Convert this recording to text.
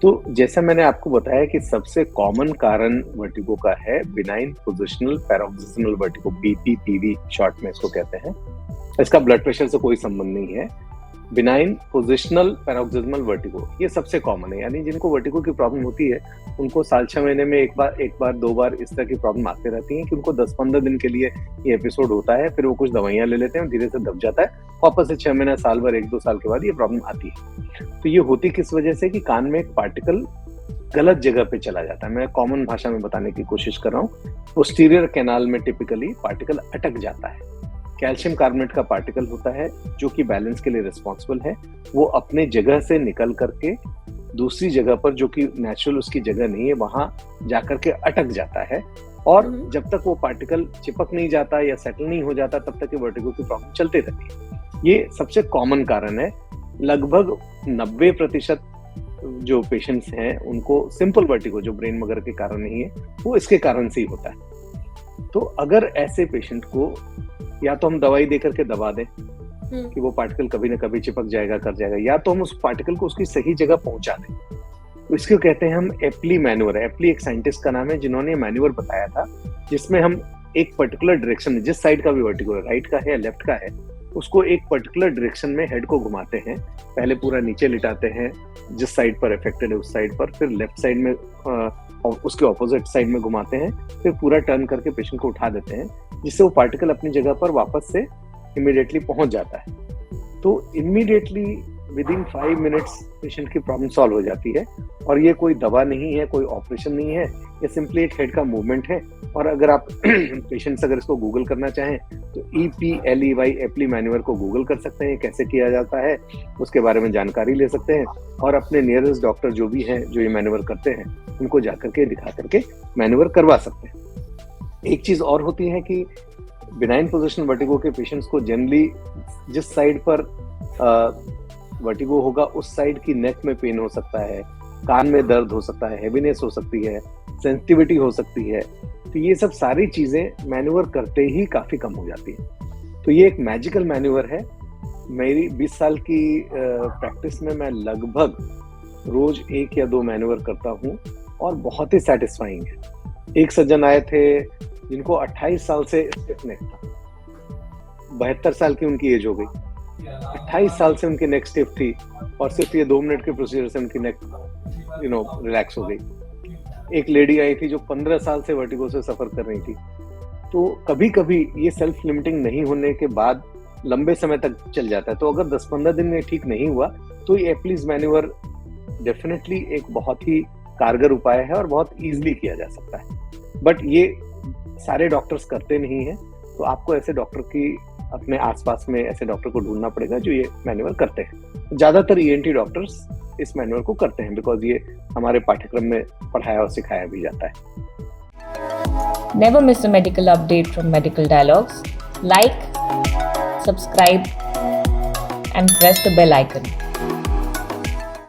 तो जैसा मैंने आपको बताया कि सबसे कॉमन कारण वर्टिगो का है benign positional paroxysmal vertigo, बीपीपीवी short में इसको कहते हैं। इसका ब्लड प्रेशर से कोई संबंध नहीं है। बिनाइन पोजिशनल पैरोक्सिस्मल वर्टिगो ये सबसे कॉमन है, यानी जिनको वर्टिगो की प्रॉब्लम होती है उनको साल 6 महीने में एक बार 2 बार इस तरह की प्रॉब्लम आती रहती है कि उनको 10-15 दिन के लिए ये एपिसोड होता है, फिर वो कुछ दवाइयां ले लेते हैं, धीरे से दब जाता है, वापस से 6 महीना, साल भर, 1-2 साल के बाद ये प्रॉब्लम आती है। तो ये होती किस वजह से कि कान में एक पार्टिकल गलत जगह पे चला जाता है। मैं कॉमन भाषा में बताने की कोशिश कर रहा हूँ। पोस्टीरियर कैनाल में टिपिकली पार्टिकल अटक जाता है। कैल्शियम कार्बोनेट का पार्टिकल होता है जो कि बैलेंस के लिए रिस्पॉन्सिबल है। वो अपने जगह से निकल करके दूसरी जगह पर, जो कि नेचुरल उसकी जगह नहीं है, वहां जाकर के अटक जाता है। और जब तक वो पार्टिकल चिपक नहीं जाता या सेटल नहीं हो जाता तब तक वर्टिगो की प्रॉब्लम चलते रहती है। ये सबसे कॉमन कारण है। लगभग 90% जो पेशेंट्स हैं उनको सिंपल वर्टिगो, जो ब्रेन वगैरह के कारण नहीं है, वो इसके कारण से ही होता है। तो अगर ऐसे पेशेंट को या तो हम दवाई देकर के दबा दें कि वो पार्टिकल कभी ना कभी चिपक जाएगा, कर जाएगा, या तो हम उस पार्टिकल को उसकी सही जगह पहुंचा दें। तो इसको कहते हैं हम एप्ली मैन्यूअर। एप्ली एक साइंटिस्ट का नाम है जिन्होंने मैन्यूअर बताया था, जिसमें हम एक पर्टिकुलर डायरेक्शन में, जिस साइड का भी वर्टिगो है, राइट का है या लेफ्ट का है, उसको एक पर्टिकुलर डायरेक्शन में हेड को घुमाते हैं। पहले पूरा नीचे लिटाते हैं जिस साइड पर अफेक्टेड है उस साइड पर, फिर लेफ्ट साइड में और उसके ऑपोजिट साइड में घुमाते हैं, फिर पूरा टर्न करके पेशेंट को उठा देते हैं, जिससे वो पार्टिकल अपनी जगह पर वापस से इमीडिएटली पहुंच जाता है। तो immediately with in 5 minutes patient की प्रॉब्लम सॉल्व हो जाती है। और ये कोई दवा नहीं है, कोई ऑपरेशन नहीं है, ये सिंपली एक हेड का मूवमेंट है। और अगर आप पेशेंट्स अगर इसको गूगल करना चाहें तो EPLEY एप्ली मैन्यूअर को गूगल कर सकते हैं, कैसे किया जाता है उसके बारे में जानकारी ले सकते हैं, और अपने नियरेस्ट डॉक्टर जो भी हैं जो ये मैन्यूअर करते हैं उनको जाकर के दिखा करके मैन्यूअर करवा सकते हैं। एक चीज और होती है कि बिनाइन पोजिशनल वर्टिगो के पेशेंट्स को जनरली जिस साइड पर वर्टिगो होगा उस साइड की नेक में पेन हो सकता है, कान में दर्द हो सकता है, हेवीनेस हो सकती है, सेंसिटिविटी हो सकती है। तो ये सब सारी चीजें मैन्यूअर करते ही काफी कम हो जाती है। तो ये एक मैजिकल मैन्यूअर है। मेरी 20 साल की प्रैक्टिस में मैं लगभग रोज 1 या 2 मैन्यूअर करता हूँ और बहुत ही सेटिस्फाइंग है। एक सज्जन आए थे जिनको 28 साल से स्टिफ नेक था, 72 साल की उनकी एज हो गई, 28 साल से उनकी नेक स्टिफ थी, और सिर्फ ये 2 मिनट के प्रोसीजर से उनकी नेक रिलैक्स हो गई। एक लेडी आई थी जो 15 साल से वर्टिगो से सफर कर रही थी। तो कभी कभी ये सेल्फ लिमिटिंग नहीं होने के बाद लंबे समय तक चल जाता है। तो अगर 10-15 दिन में ठीक नहीं हुआ तो ये एप्लीज मैन्यूअर डेफिनेटली एक बहुत ही कारगर उपाय है और बहुत इजीली किया जा सकता है। बट ये सारे डॉक्टर्स करते नहीं है, तो आपको ऐसे डॉक्टर की अपने आसपास में ऐसे डॉक्टर को ढूंढना पड़ेगा जो ये मैन्यूअर करते हैं। ज्यादातर ENT डॉक्टर्स इस मैन्यूअर को करते हैं बिकॉज ये हमारे पाठ्यक्रम में पढ़ाया और सिखाया भी जाता है। Never miss a medical update from Medical Dialogues. Like, subscribe and press the bell icon.